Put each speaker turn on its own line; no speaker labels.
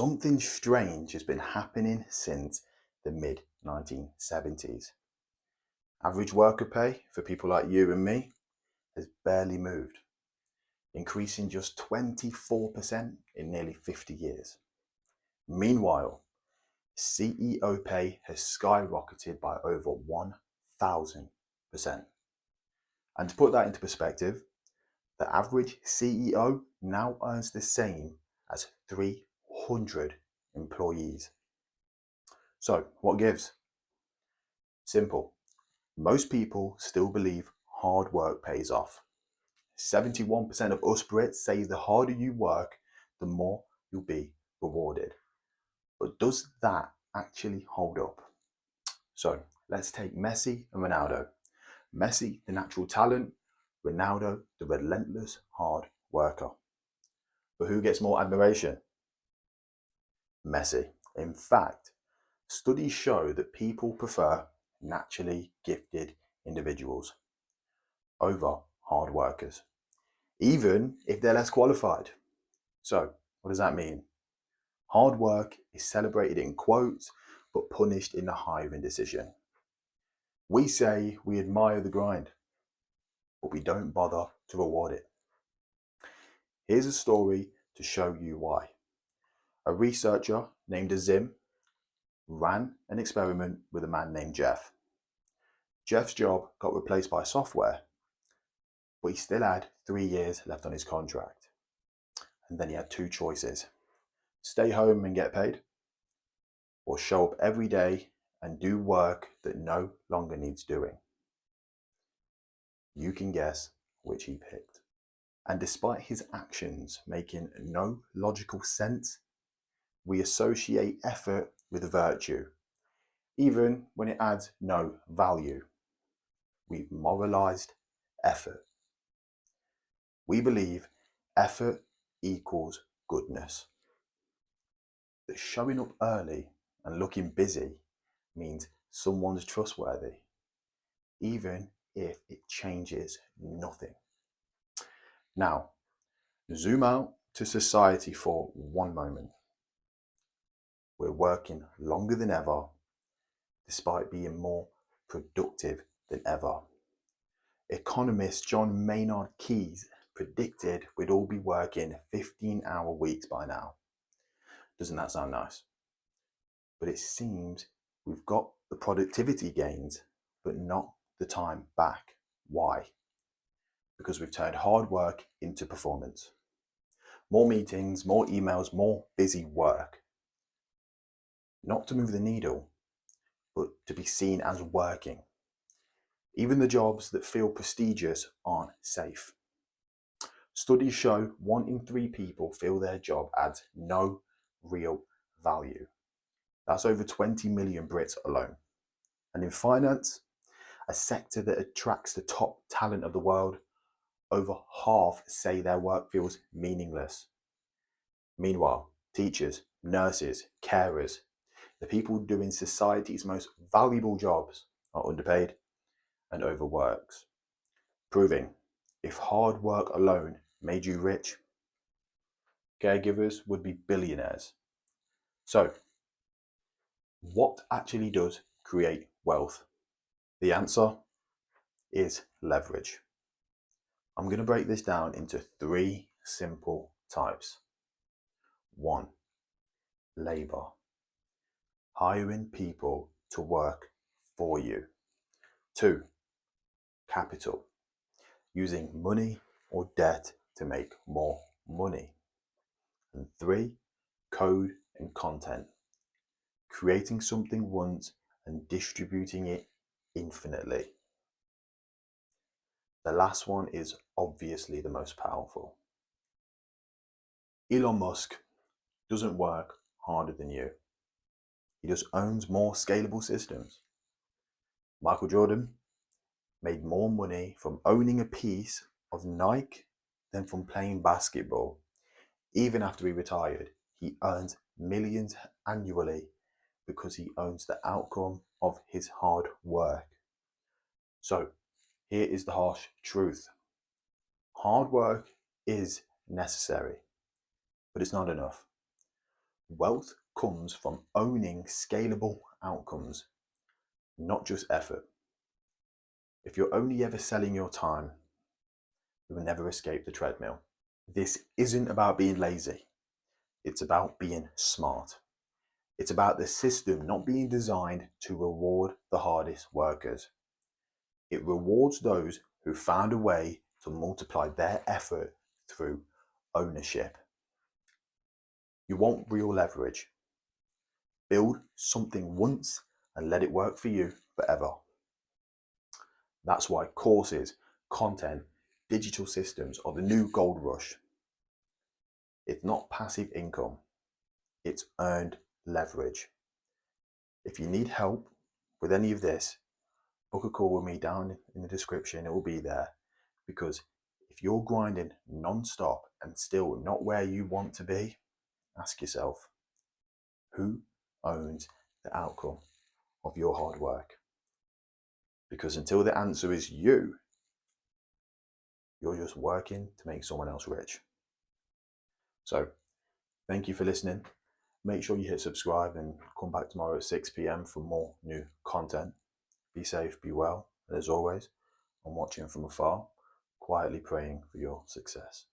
something strange has been happening since the mid 1970s. Average worker pay for people like you and me has barely moved, increasing just 24% in nearly 50 years. Meanwhile, CEO pay has skyrocketed by over 1,000%. And to put that into perspective, the average CEO now earns the same as 300 employees. So, what gives? Simple. Most people still believe hard work pays off. 71% of us Brits say the harder you work, the more you'll be rewarded. But does that actually hold up? So, let's take Messi and Ronaldo. Messi, the natural talent, Ronaldo, the relentless hard worker. But who gets more admiration? Messi. In fact, studies show that people prefer naturally gifted individuals over hard workers, even if they're less qualified. So, what does that mean? Hard work is celebrated in quotes, but punished in the hiring decision. We say we admire the grind, but we don't bother to reward it. Here's a story to show you why. A researcher named Azim ran an experiment with a man named Jeff. Jeff's job got replaced by software, but he still had 3 years left on his contract. And then he had two choices: stay home and get paid, or show up every day and do work that no longer needs doing. You can guess which he picked. And despite his actions making no logical sense, we associate effort with virtue, even when it adds no value. We've moralized effort. We believe effort equals goodness. That showing up early and looking busy means someone's trustworthy, even if it changes nothing. Now, zoom out to society for one moment. We're working longer than ever, despite being more productive than ever. Economist John Maynard Keynes predicted we'd all be working 15-hour weeks by now. Doesn't that sound nice? But it seems we've got the productivity gains, but not the time back. Why? Because we've turned hard work into performance. More meetings, more emails, more busy work. Not to move the needle, but to be seen as working. Even the jobs that feel prestigious aren't safe. Studies show 1 in 3 people feel their job adds no real value. That's over 20 million Brits alone. And in finance, a sector that attracts the top talent of the world, over half say their work feels meaningless. Meanwhile, teachers, nurses, carers, the people doing society's most valuable jobs are underpaid and overworked, proving if hard work alone made you rich, caregivers would be billionaires. So, what actually does create wealth? The answer is leverage. I'm going to break this down into 3 simple types. 1. Labor. Hiring people to work for you. 2. Capital. Using money or debt to make more money. And 3. Code and content. Creating something once and distributing it infinitely. The last one is obviously the most powerful. Elon Musk doesn't work harder than you. He just owns more scalable systems. Michael Jordan made more money from owning a piece of Nike than from playing basketball. Even after he retired, he earns millions annually because he owns the outcome of his hard work. So, here is the harsh truth. Hard work is necessary, but it's not enough. Wealth comes from owning scalable outcomes, not just effort. If you're only ever selling your time, you will never escape the treadmill. This isn't about being lazy. It's about being smart. It's about the system not being designed to reward the hardest workers. It rewards those who found a way to multiply their effort through ownership. You want real leverage. Build something once and let it work for you forever. That's why courses, content, digital systems are the new gold rush. It's not passive income, it's earned leverage. If you need help with any of this, book a call with me down in the description. It will be there, because if you're grinding non-stop and still not where you want to be, ask yourself, who owns the outcome of your hard work? Because until the answer is you, you're just working to make someone else rich. So thank you for listening. Make sure you hit subscribe and come back tomorrow at 6 p.m. for more new content. Be safe, be well, and as always, I'm watching from afar, quietly praying for your success.